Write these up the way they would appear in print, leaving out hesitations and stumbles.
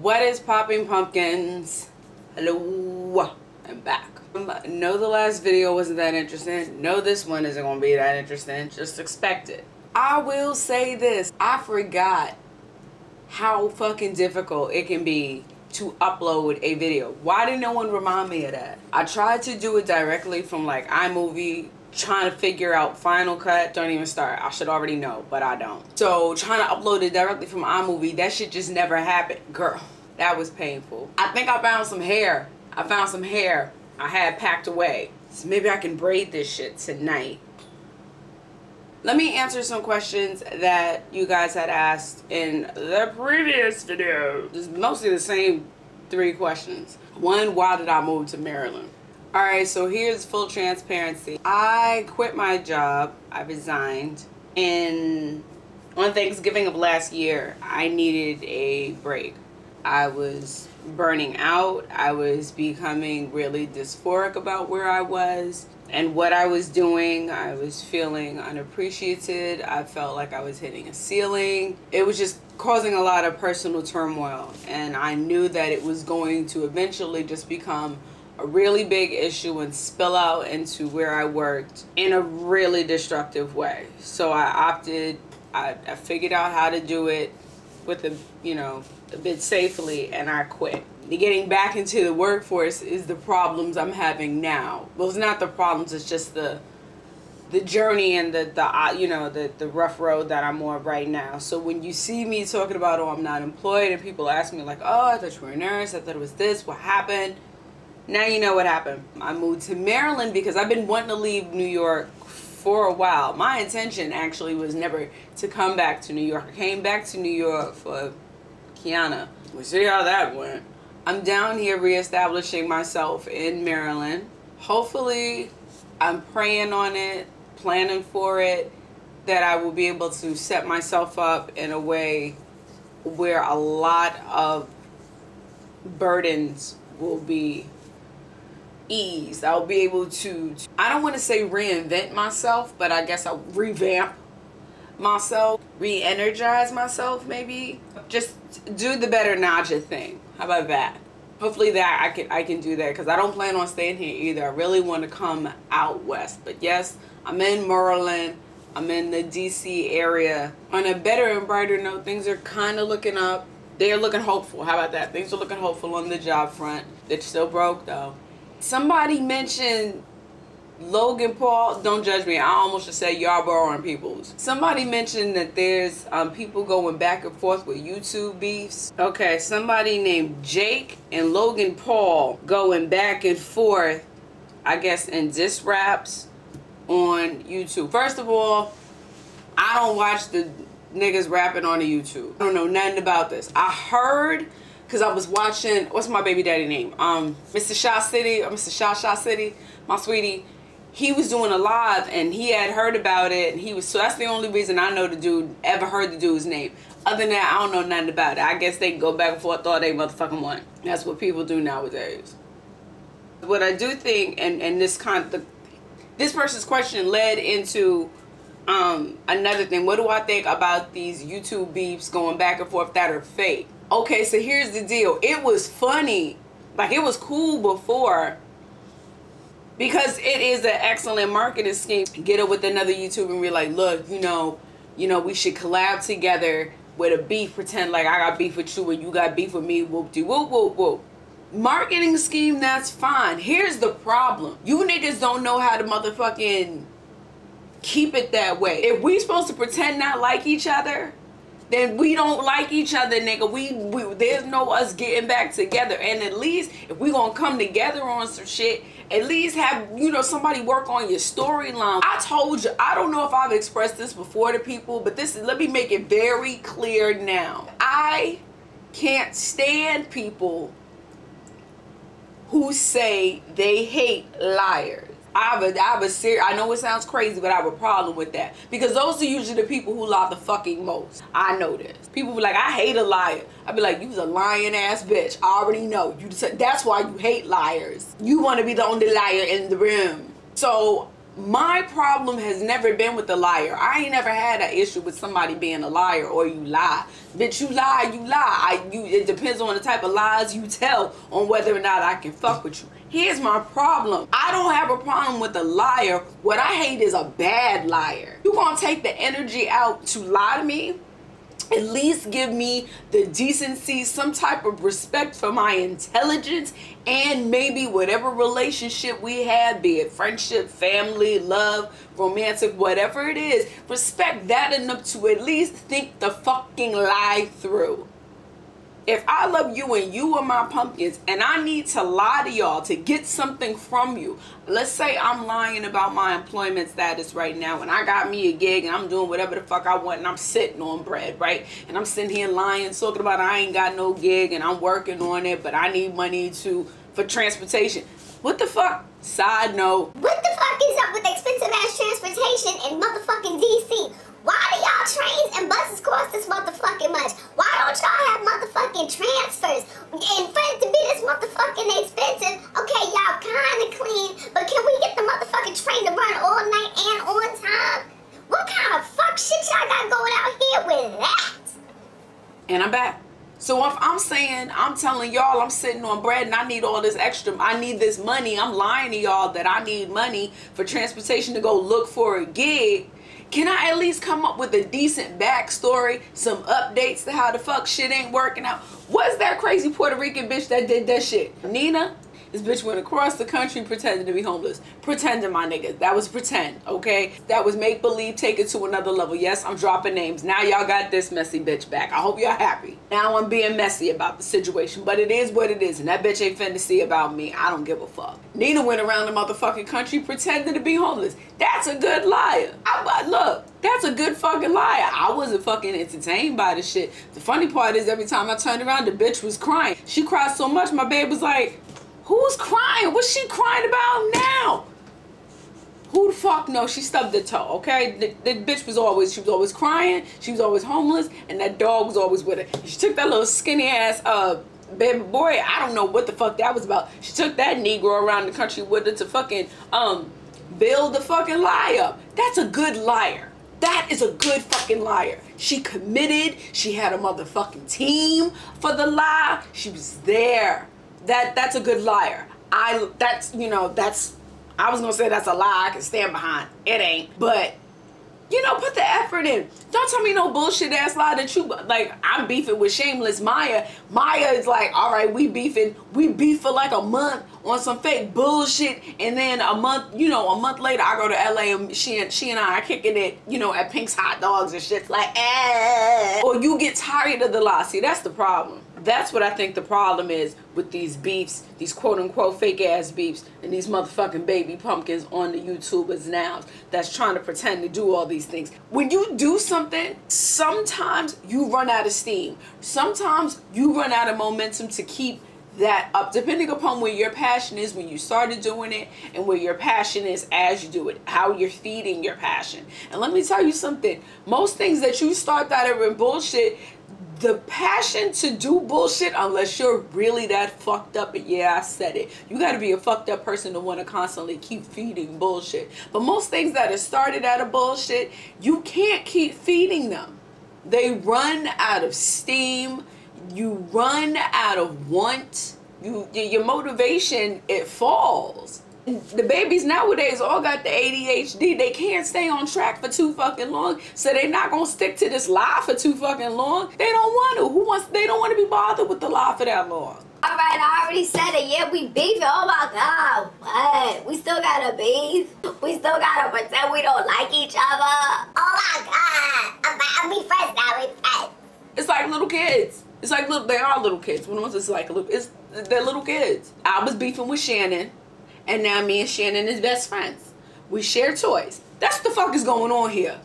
What is popping, pumpkins? Hello, I'm back. No, the last video wasn't that interesting. No, this one isn't gonna be that interesting. Just expect it. I will say this, I forgot how fucking difficult it can be to upload a video. Why did no one remind me of that? I tried to do it directly from like iMovie, trying to figure out Final Cut. Don't even start. I should already know, but I don't. So trying to upload it directly from iMovie, that shit just never happened. Girl, that was painful. I think I found some hair. I had packed away. So maybe I can braid this shit tonight. Let me answer some questions that you guys had asked in the previous video. Just mostly the same 3 questions. 1, why did I move to Maryland? Alright, so here's full transparency. I quit my job. I resigned. On Thanksgiving of last year, I needed a break. I was burning out. I was becoming really dysphoric about where I was and what I was doing. I was feeling unappreciated. I felt like I was hitting a ceiling. It was just causing a lot of personal turmoil, and I knew that it was going to eventually just become a really big issue and spill out into where I worked in a really destructive way. So I figured out how to do it with a bit safely, and I quit. Getting back into the workforce is the problems I'm having now. Well, it's not the problems, it's just the journey and the rough road that I'm on right now. So when you see me talking about, oh, I'm not employed, and people ask me like, oh, I thought you were a nurse, I thought it was this, what happened? Now you know what happened. I moved to Maryland because I've been wanting to leave New York for a while. My intention actually was never to come back to New York. I came back to New York for Kiana. We'll see how that went. I'm down here reestablishing myself in Maryland. Hopefully, I'm praying on it, planning for it, that I will be able to set myself up in a way where a lot of burdens will be eased. I'll be able to, I don't want to say reinvent myself, but I guess I'll revamp myself, re-energize myself maybe. Just do the better Naja thing. How about that? Hopefully that I can do that, because I don't plan on staying here either. I really want to come out west. But yes, I'm in Maryland. I'm in the DC area. On a better and brighter note, things are kind of looking up. They're looking hopeful. How about that? Things are looking hopeful on the job front. They're still broke though. Somebody mentioned Logan Paul. Don't judge me. I almost just said y'all borrowing peoples. Somebody mentioned that there's people going back and forth with YouTube beefs. Okay, somebody named Jake and Logan Paul going back and forth, I guess, in diss raps on YouTube. First of all, I don't watch the niggas rapping on the YouTube. I don't know nothing about this. I heard, because I was watching, what's my baby daddy name? Mr. Shot City, or Mr. Shot City, my sweetie. He was doing a live and he had heard about it, and he was, so that's the only reason I know the dude, ever heard the dude's name. Other than that, I don't know nothing about it. I guess they can go back and forth all they motherfucking want. That's what people do nowadays. What I do think, and this person's question led into another thing. What do I think about these YouTube beefs going back and forth that are fake? Okay, so here's the deal. It was funny, like it was cool before, because it is an excellent marketing scheme. Get it with another YouTuber and be like, look, you know, we should collab together with a beef. Pretend like I got beef with you and you got beef with me. Whoop de whoop whoop whoop. Marketing scheme, that's fine. Here's the problem. You niggas don't know how to motherfucking keep it that way. If we supposed to pretend not like each other, then we don't like each other, nigga. There's no us getting back together. And at least if we gonna come together on some shit, at least have, somebody work on your storyline. I told you, I don't know if I've expressed this before to people, but let me make it very clear now. I can't stand people who say they hate liars. I know it sounds crazy, but I have a problem with that, because those are usually the people who lie the fucking most. I know this. People be like, I hate a liar. I be like, you's a lying ass bitch. I already know. That's why you hate liars. You want to be the only liar in the room. So My problem has never been with the liar. I ain't never had an issue with somebody being a liar or you lie. Bitch, you lie, you lie. It depends on the type of lies you tell on whether or not I can fuck with you. Here's my problem. I don't have a problem with a liar. What I hate is a bad liar. You gonna take the energy out to lie to me? At least give me the decency, some type of respect for my intelligence, and maybe whatever relationship we have, be it friendship, family, love, romantic, whatever it is, respect that enough to at least think the fucking lie through. If I love you and you are my pumpkins and I need to lie to y'all to get something from you, let's say I'm lying about my employment status right now and I got me a gig and I'm doing whatever the fuck I want and I'm sitting on bread, right? And I'm sitting here lying, talking about I ain't got no gig and I'm working on it, but I need money for transportation. What the fuck? Side note. What the fuck is up with expensive ass transportation in motherfucking DC? Why do y'all trains and buses cost this motherfucking much? Why don't y'all have motherfucking transfers? And for it to be this motherfucking expensive, okay, y'all kinda clean, but can we get the motherfucking train to run all night and on time? What kind of fuck shit y'all got going out here with that? And I'm back. So if I'm saying, I'm telling y'all I'm sitting on bread and I need all this extra, I need this money, I'm lying to y'all that I need money for transportation to go look for a gig, can I at least come up with a decent backstory, some updates to how the fuck shit ain't working out? What's that crazy Puerto Rican bitch that did that shit? Nina? This bitch went across the country pretending to be homeless. Pretending, my nigga. That was pretend, okay? That was make-believe, take it to another level. Yes, I'm dropping names. Now y'all got this messy bitch back. I hope y'all happy. Now I'm being messy about the situation, but it is what it is, and that bitch ain't finna see about me. I don't give a fuck. Nina went around the motherfucking country pretending to be homeless. That's a good liar. Look, that's a good fucking liar. I wasn't fucking entertained by the shit. The funny part is every time I turned around, the bitch was crying. She cried so much, my babe was like, who's crying? What's she crying about now? Who the fuck knows? She stubbed her toe, okay? The bitch was always crying. She was always homeless, and that dog was always with her. She took that little skinny ass baby boy. I don't know what the fuck that was about. She took that Negro around the country with her to fucking build the fucking lie up. That's a good liar. That is a good fucking liar. She committed. She had a motherfucking team for the lie. She was there. That's a good liar. I was gonna say that's a lie I can stand behind. It ain't. But put the effort in. Don't tell me no bullshit ass lie that you like. I'm beefing with shameless Maya. Maya is like, all right, we beefing. We beef for like a month on some fake bullshit, and then a month later I go to LA and she and I are kicking it, at Pink's Hot Dogs and shit like, or you get tired of the lie. See, that's the problem. That's what I think the problem is with these beefs, these quote-unquote fake-ass beefs, and these motherfucking baby pumpkins on the YouTubers now that's trying to pretend to do all these things. When you do something, sometimes you run out of steam. Sometimes you run out of momentum to keep that up, depending upon where your passion is when you started doing it and where your passion is as you do it, how you're feeding your passion. And let me tell you something, most things that you start that are in bullshit, the passion to do bullshit, unless you're really that fucked up, and yeah, I said it, you got to be a fucked up person to want to constantly keep feeding bullshit. But most things that are started out of bullshit, you can't keep feeding them. They run out of steam. You run out of want. Your motivation, it falls. The babies nowadays all got the ADHD. They can't stay on track for too fucking long, so they're not gonna stick to this lie for too fucking long. They don't want to. They don't want to be bothered with the lie for that long. All right, I already said it. Yeah, we beefing. Oh my God, what? We still gotta beef. We still gotta pretend we don't like each other. Oh my God, we friends now. We friends. It's like little kids. It's like they are little kids. They're little kids. I was beefing with Shannon. And now me and Shannon is best friends. We share toys. That's what the fuck is going on here.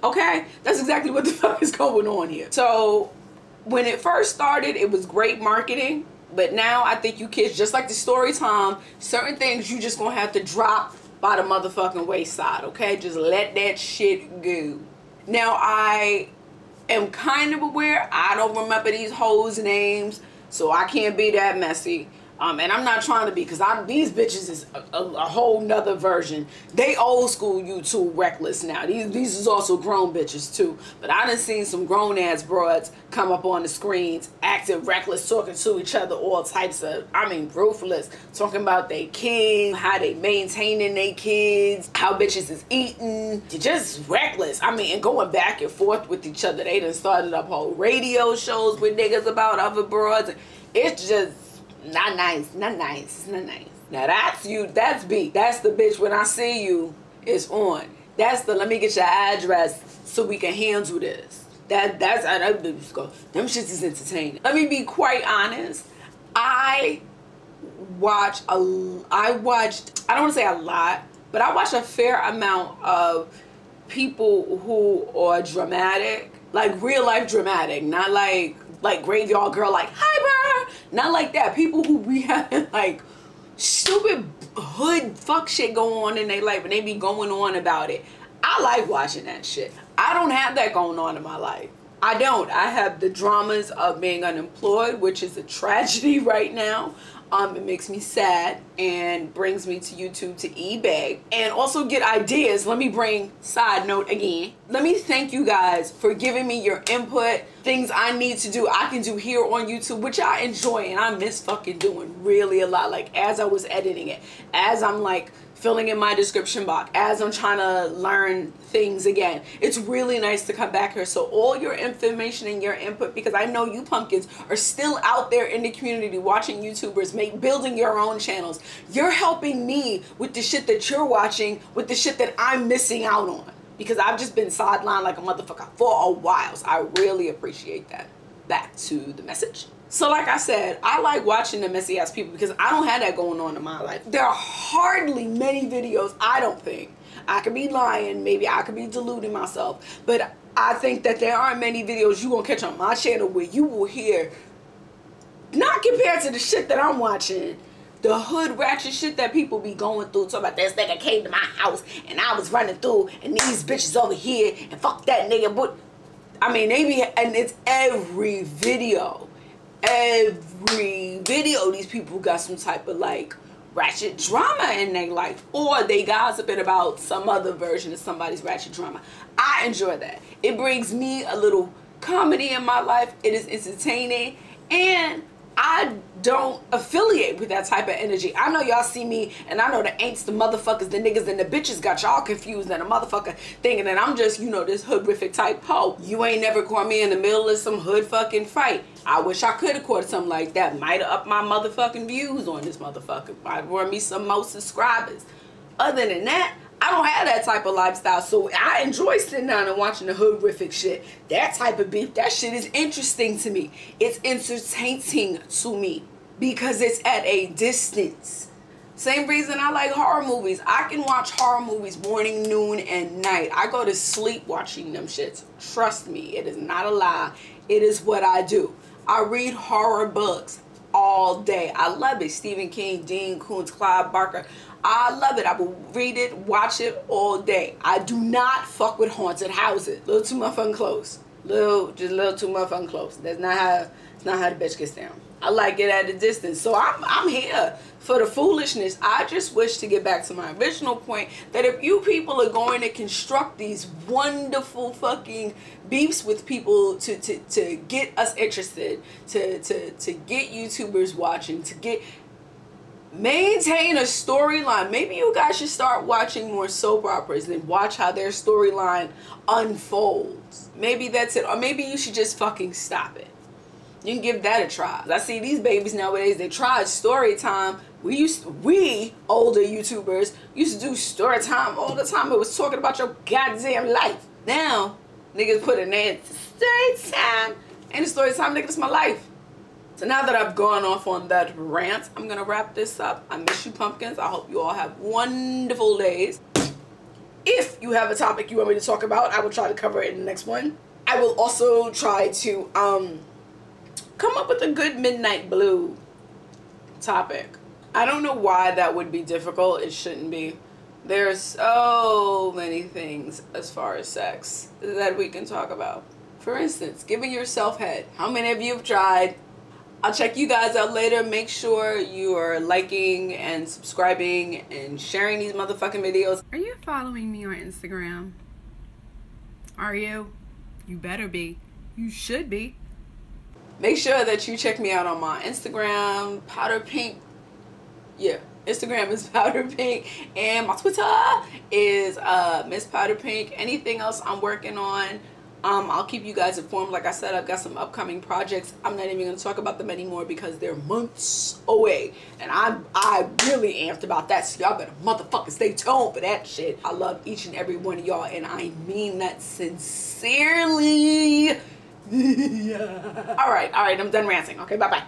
Okay? That's exactly what the fuck is going on here. So, when it first started, it was great marketing. But now I think you kids, just like the story time, certain things you just gonna have to drop by the motherfucking wayside. Okay? Just let that shit go. Now, I am kind of aware. I don't remember these hoes' names. So I can't be that messy. And I'm not trying to be, because these bitches is a whole nother version. They old school YouTube reckless now. These is also grown bitches too. But I done seen some grown ass broads come up on the screens, acting reckless, talking to each other, all types of, I mean, ruthless. Talking about their kids, how they maintaining their kids, how bitches is eating. They're just reckless. I mean, and going back and forth with each other. They done started up whole radio shows with niggas about other broads. It's just not nice, not nice, not nice. Now that's you, that's B. That's the bitch when I see you, it's on. That's the let me get your address so we can handle this. That's how that bitch go. Them shits is entertaining. Let me be quite honest. I don't want to say a lot, but I watch a fair amount of people who are dramatic, like real life dramatic, not like Graveyard Girl, like, hi bro, not like that. People who be having like stupid hood fuck shit going on in their life and they be going on about it. I like watching that shit. I don't have that going on in my life. I don't. I have the dramas of being unemployed, which is a tragedy right now. It makes me sad and brings me to YouTube to eBay and also get ideas. Let me bring side note again. Let me thank you guys for giving me your input. Things I need to do, I can do here on YouTube, which I enjoy and I miss fucking doing really a lot. Like as I was editing it, as I'm like filling in my description box, as I'm trying to learn things again. It's really nice to come back here. So all your information and your input, because I know you pumpkins are still out there in the community watching YouTubers, building your own channels. You're helping me with the shit that you're watching, with the shit that I'm missing out on. Because I've just been sidelined like a motherfucker for a while. So I really appreciate that. Back to the message. So like I said, I like watching the messy ass people because I don't have that going on in my life. There are hardly many videos, I don't think. I could be lying, maybe I could be deluding myself, but I think that there aren't many videos you gonna catch on my channel where you will hear, not compared to the shit that I'm watching, the hood ratchet shit that people be going through. Talking about this nigga came to my house and I was running through and these bitches over here and fuck that nigga. But I mean, they be, and it's every video. Every video these people got some type of like ratchet drama in their life, or they gossiping about some other version of somebody's ratchet drama. I enjoy that. It brings me a little comedy in my life. It is entertaining, and I don't affiliate with that type of energy. I know y'all see me, and I know the ain'ts, the motherfuckers, the niggas, and the bitches got y'all confused and a motherfucker thinking that I'm just, you know, this horrific type hoe. You ain't never caught me in the middle of some hood fucking fight. I wish I could have caught something like that. Might have upped my motherfucking views on this motherfucker. Might run me some more subscribers. Other than that, I don't have that type of lifestyle, so I enjoy sitting down and watching the horrific shit. That type of beef, that shit is interesting to me. It's entertaining to me because it's at a distance. Same reason I like horror movies. I can watch horror movies morning, noon, and night. I go to sleep watching them shits. Trust me, it is not a lie. It is what I do. I read horror books all day. I love it. Stephen King, Dean Koontz, Clive Barker. I love it. I will read it, watch it all day. I do not fuck with haunted houses. A little too motherfucking close. Just a little too motherfucking close. That's not how, it's not how the bitch gets down. I like it at a distance. So I'm here for the foolishness. I just wish to get back to my original point that if you people are going to construct these wonderful fucking beefs with people to get us interested, to get YouTubers watching, to get maintain a storyline. Maybe you guys should start watching more soap operas and watch how their storyline unfolds. Maybe that's it. Or maybe you should just fucking stop it. You can give that a try. I see these babies nowadays, they tried story time. We older YouTubers used to do story time all the time. It was talking about your goddamn life. Now, niggas put in there story time. Ain't a story time, nigga, it's my life. So now that I've gone off on that rant, I'm gonna wrap this up. I miss you pumpkins. I hope you all have wonderful days. If you have a topic you want me to talk about, I will try to cover it in the next one. I will also try to come up with a good midnight blue topic. I don't know why that would be difficult. It shouldn't be. There's so many things as far as sex that we can talk about. For instance, giving yourself head. How many of you have tried? I'll check you guys out later. Make sure you are liking and subscribing and sharing these motherfucking videos. Are you following me on Instagram? Are you? You better be. You should be. Make sure that you check me out on my Instagram, powderpink. Yeah, Instagram is powderpink, and my Twitter is Miss Powderpink. Anything else I'm working on, I'll keep you guys informed. Like I said, I've got some upcoming projects. I'm not even going to talk about them anymore because they're months away, and I really amped about that, so y'all better motherfucking stay tuned for that shit. I love each and every one of y'all, and I mean that sincerely. Yeah. All right, I'm done ranting. Okay, bye-bye.